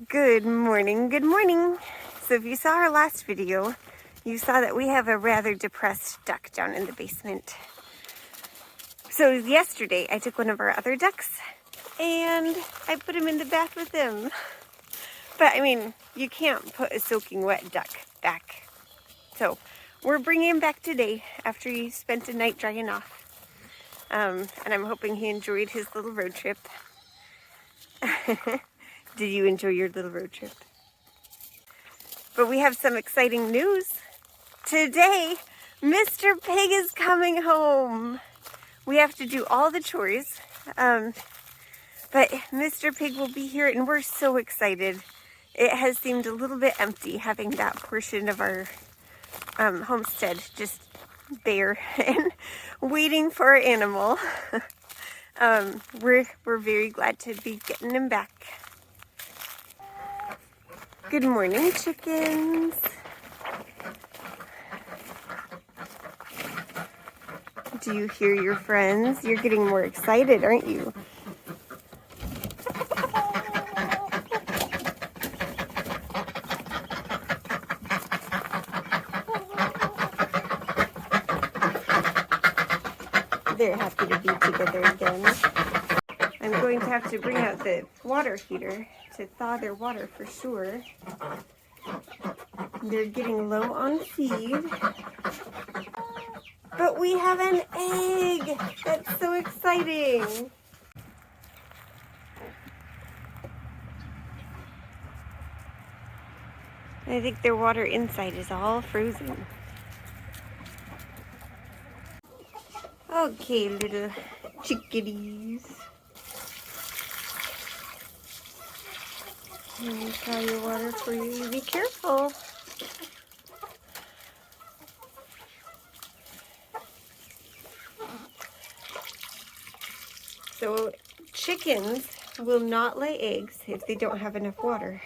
Good morning, good morning. So if you saw our last video, you saw that we have a rather depressed duck down in the basement. So yesterday I took one of our other ducks and I put him in the bath with him. But I mean, you can't put a soaking wet duck back. So we're bringing him back today after he spent a night drying off. And I'm hoping he enjoyed his little road trip. Did you enjoy your little road trip? But we have some exciting news. Today, Mr. Pig is coming home. We have to do all the chores, but Mr. Pig will be here and we're so excited. It has seemed a little bit empty having that portion of our homestead just bare and waiting for our animal. We're very glad to be getting him back. Good morning, chickens. Do you hear your friends? You're getting more excited, aren't you? They're happy to be together again. I'm going to have to bring out the water heater to thaw their water for sure. They're getting low on feed. But we have an egg! That's so exciting! I think their water inside is all frozen. Okay, little chickadees. Let me try your water for you. Be careful. So chickens will not lay eggs if they don't have enough water.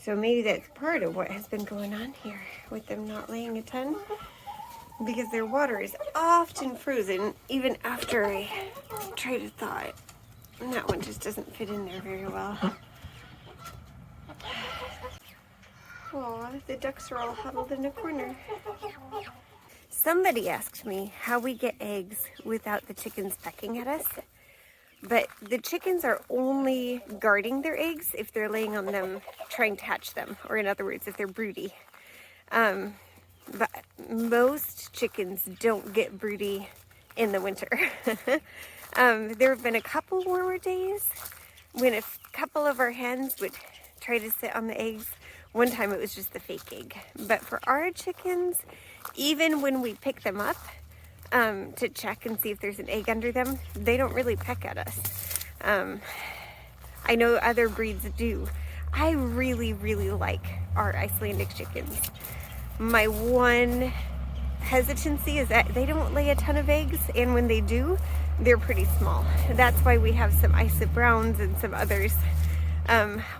So maybe that's part of what has been going on here with them not laying a ton. Because their water is often frozen even after I try to thaw it. And that one just doesn't fit in there very well. Aw, the ducks are all huddled in a corner. Somebody asked me how we get eggs without the chickens pecking at us. But the chickens are only guarding their eggs if they're laying on them trying to hatch them. Or in other words, if they're broody. But most chickens don't get broody in the winter. There have been a couple warmer days when a couple of our hens would try to sit on the eggs. One time it was just the fake egg. But for our chickens, even when we pick them up to check and see if there's an egg under them, they don't really peck at us. I know other breeds do. I really, really like our Icelandic chickens. My one hesitancy is that they don't lay a ton of eggs, and when they do, they're pretty small. That's why we have some Isa Browns and some others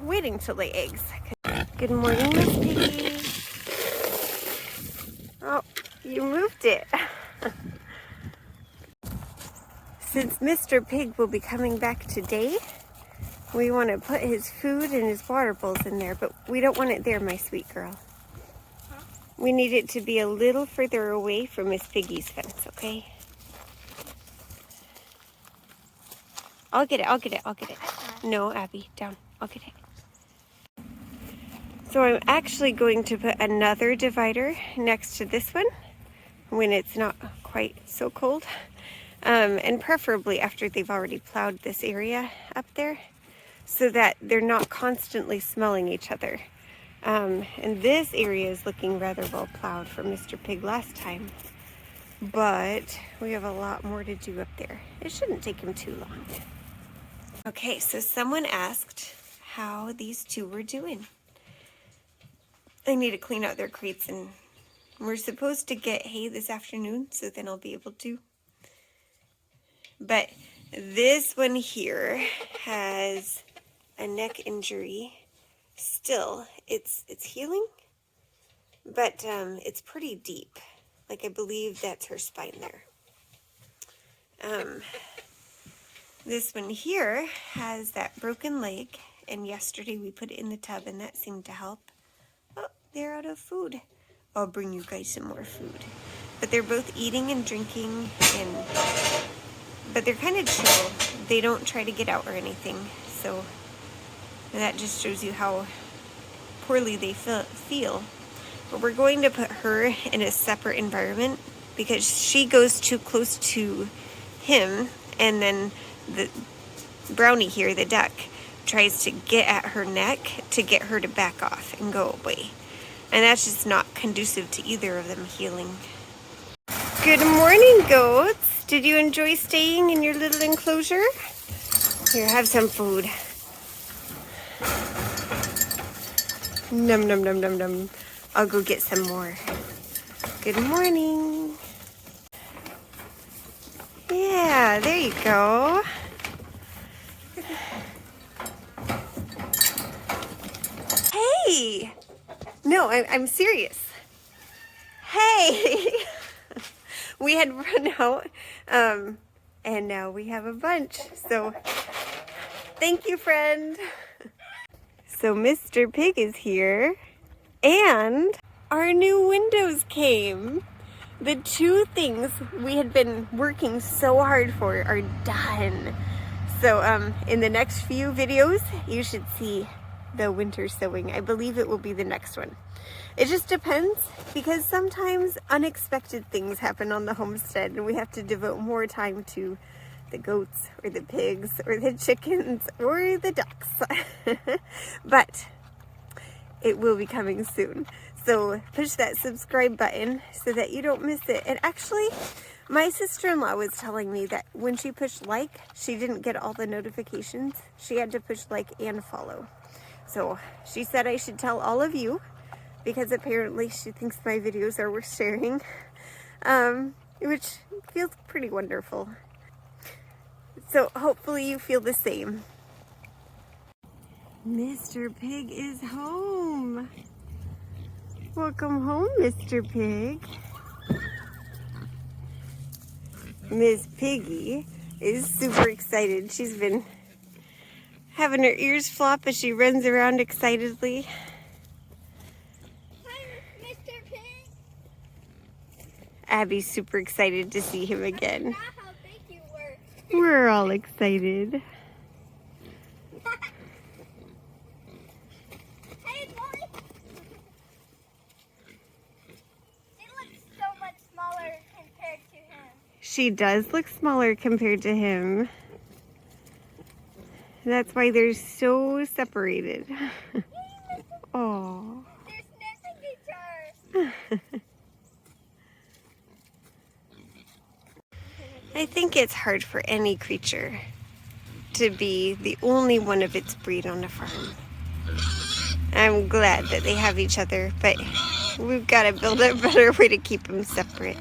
waiting to lay eggs. Good morning, Miss Piggy. Oh, you moved it. Since Mr. Pig will be coming back today, we want to put his food and his water bowls in there, but we don't want it there, my sweet girl. We need it to be a little further away from Miss Piggy's fence, okay? I'll get it, I'll get it, I'll get it. No, Abby, down. I'll get it. So I'm actually going to put another divider next to this one when it's not quite so cold. And preferably after they've already plowed this area up there so that they're not constantly smelling each other. And this area is looking rather well plowed for Mr. Pig last time. But we have a lot more to do up there. It shouldn't take him too long. Okay, so someone asked how these two were doing. I need to clean out their crates, and we're supposed to get hay this afternoon, so then I'll be able to. But this one here has a neck injury. Still, it's healing, but it's pretty deep. Like, I believe that's her spine there. This one here has that broken leg and yesterday we put it in the tub, and that seemed to help. Oh, they're out of food. I'll bring you guys some more food. But they're both eating and drinking, but they're kind of chill. They don't try to get out or anything. So that just shows you how poorly they feel. But we're going to put her in a separate environment because she goes too close to him, and then the brownie here, the duck, tries to get at her neck to get her to back off and go away. And that's just not conducive to either of them healing. Good morning, goats. Did you enjoy staying in your little enclosure? Here, have some food. Num num num num num. I'll go get some more. Good morning. Yeah, there you go. Hey! No, I'm serious. Hey! We had run out, and now we have a bunch. So, thank you, friend. So, Mr. Pig is here, and our new windows came. The 2 things we had been working so hard for are done. So, in the next few videos, you should see the winter sewing. I believe it will be the next one. It just depends, because sometimes unexpected things happen on the homestead and we have to devote more time to the goats or the pigs or the chickens or the ducks. But it will be coming soon. So push that subscribe button so that you don't miss it. And actually, my sister-in-law was telling me that when she pushed like, she didn't get all the notifications. She had to push like and follow. So she said I should tell all of you, because apparently she thinks my videos are worth sharing, which feels pretty wonderful. So hopefully you feel the same. Mr. Pig is home. Welcome home, Mr. Pig. Miss Piggy is super excited. She's been having her ears flop as she runs around excitedly. Abby's super excited to see him again. How big you were. We're all excited. Hey, boy. She looks so much smaller compared to him. She does look smaller compared to him. That's why they're so separated. Oh. They're sniffing each other. I think it's hard for any creature to be the only one of its breed on a farm. I'm glad that they have each other, but we've got to build a better way to keep them separate.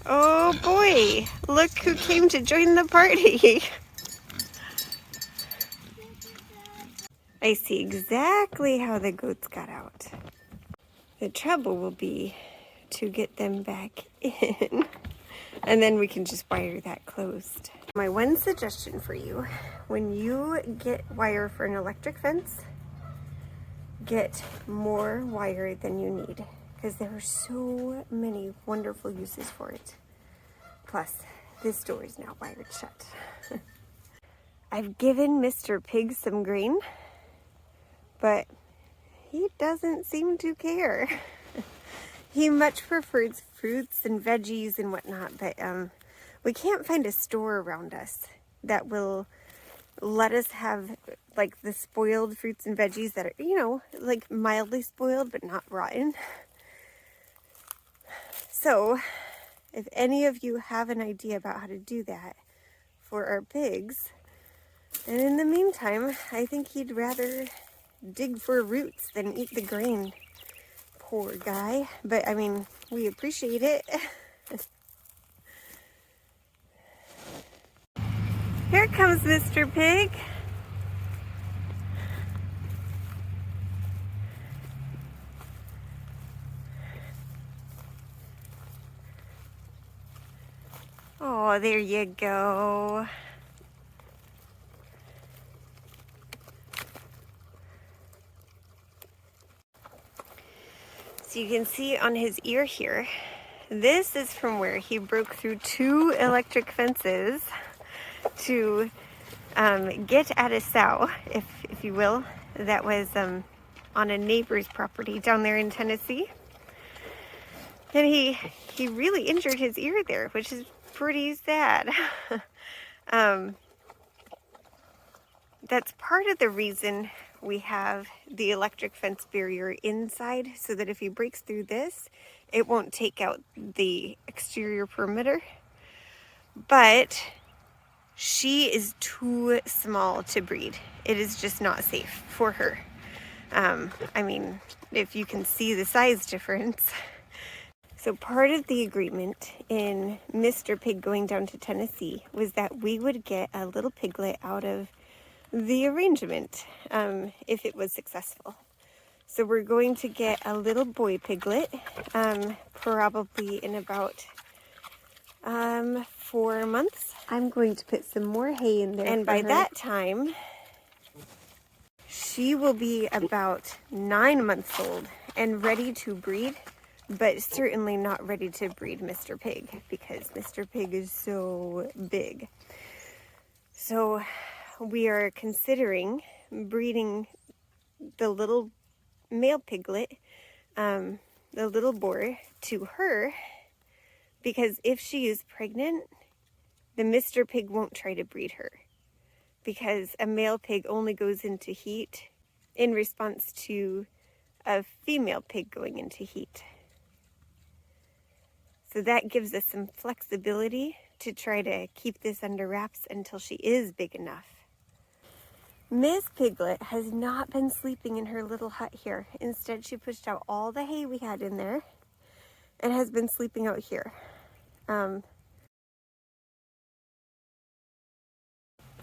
Oh boy, look who came to join the party. I see exactly how the goats got out. The trouble will be to get them back in. And then we can just wire that closed. My one suggestion for you, when you get wire for an electric fence, get more wire than you need, because there are so many wonderful uses for it. Plus, this door is now wired shut. I've given Mr. Pig some grain, but he doesn't seem to care. He much prefers fruits and veggies and whatnot, but we can't find a store around us that will let us have like the spoiled fruits and veggies that are, you know, like mildly spoiled but not rotten. So if any of you have an idea about how to do that for our pigs, and in the meantime, I think he'd rather dig for roots than eat the grain. Poor guy, but I mean, we appreciate it. Here comes Mr. Pig. Oh, there you go. So you can see on his ear here, this is from where he broke through 2 electric fences to get at a sow, if you will, that was on a neighbor's property down there in Tennessee. And he really injured his ear there, which is pretty sad. That's part of the reason we have the electric fence barrier inside, so that if he breaks through this, it won't take out the exterior perimeter. But she is too small to breed. It is just not safe for her. I mean, if you can see the size difference. So part of the agreement in Mr. Pig going down to Tennessee was that we would get a little piglet out of the arrangement if it was successful. So we're going to get a little boy piglet, probably in about 4 months. I'm going to put some more hay in there. And by that time, she will be about 9 months old and ready to breed, but certainly not ready to breed Mr. Pig because Mr. Pig is so big. So we are considering breeding the little male piglet, the little boar, to her, because if she is pregnant, the Mr. Pig won't try to breed her, because a male pig only goes into heat in response to a female pig going into heat. So that gives us some flexibility to try to keep this under wraps until she is big enough. Miss Piglet has not been sleeping in her little hut here. Instead, she pushed out all the hay we had in there and has been sleeping out here.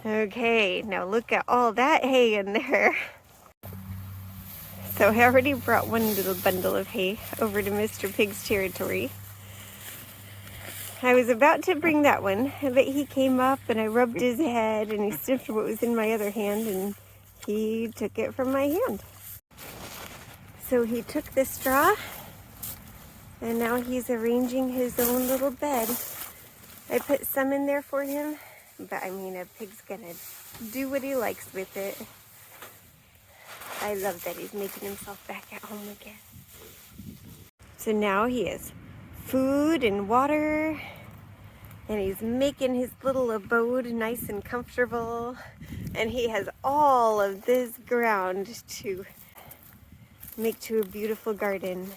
Okay, now look at all that hay in there. So I already brought one little bundle of hay over to Mr. Pig's territory. I was about to bring that one, but he came up and I rubbed his head and he sniffed what was in my other hand and he took it from my hand. So he took the straw and now he's arranging his own little bed. I put some in there for him, but I mean, a pig's gonna do what he likes with it. I love that he's making himself back at home again. So now he has food and water, and he's making his little abode nice and comfortable, and he has all of this ground to make to a beautiful garden.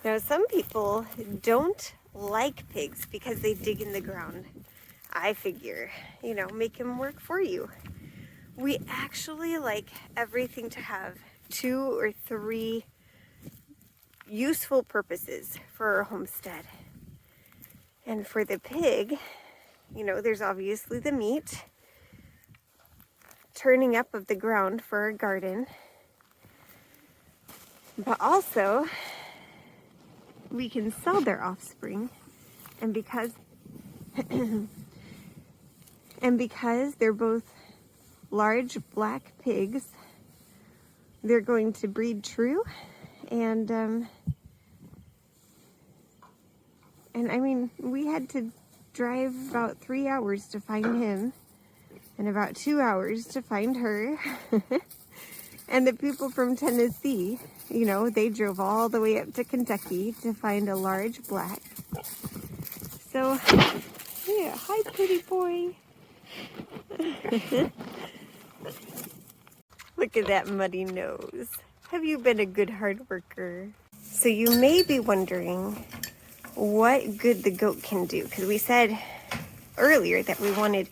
Now, some people don't like pigs because they dig in the ground. I figure, make him work for you. We actually like everything to have 2 or 3 useful purposes for our homestead. And for the pig, there's obviously the meat, turning up of the ground for our garden, but also we can sell their offspring, and because they're both large black pigs, they're going to breed true, and I mean, we had to drive about 3 hours to find him and about 2 hours to find her. And the people from Tennessee, they drove all the way up to Kentucky to find a large black. So, yeah, hi pretty boy. Look at that muddy nose. Have you been a good hard worker? So you may be wondering what good the goat can do, because we said earlier that we wanted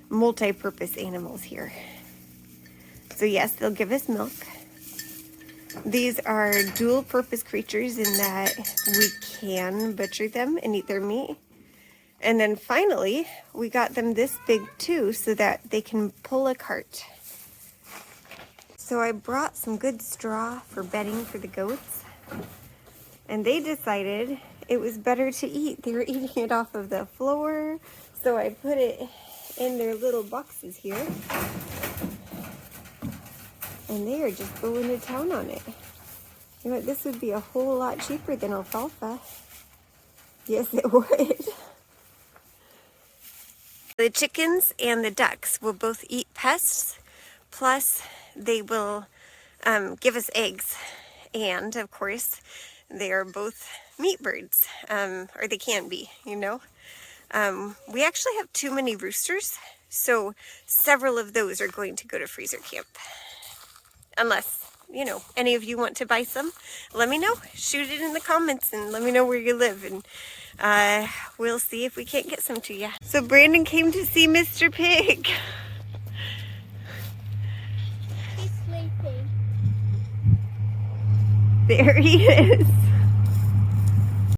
multi-purpose animals here. So yes, they'll give us milk. These are dual-purpose creatures in that we can butcher them and eat their meat. And then finally, we got them this big too, so that they can pull a cart. So I brought some good straw for bedding for the goats, and they decided it was better to eat. They were eating it off of the floor, so I put it in their little boxes here, and they are just going to town on it. You know what, this would be a whole lot cheaper than alfalfa. Yes, it would. The chickens and the ducks will both eat pests, plus they will give us eggs. And, of course, they are both meat birds, or they can be, you know. We actually have too many roosters, so several of those are going to go to freezer camp. Unless, you know, any of you want to buy some, let me know. Shoot it in the comments and let me know where you live, and we'll see if we can't get some to you. So Brandon came to see Mr. Pig. He's sleeping. There he is.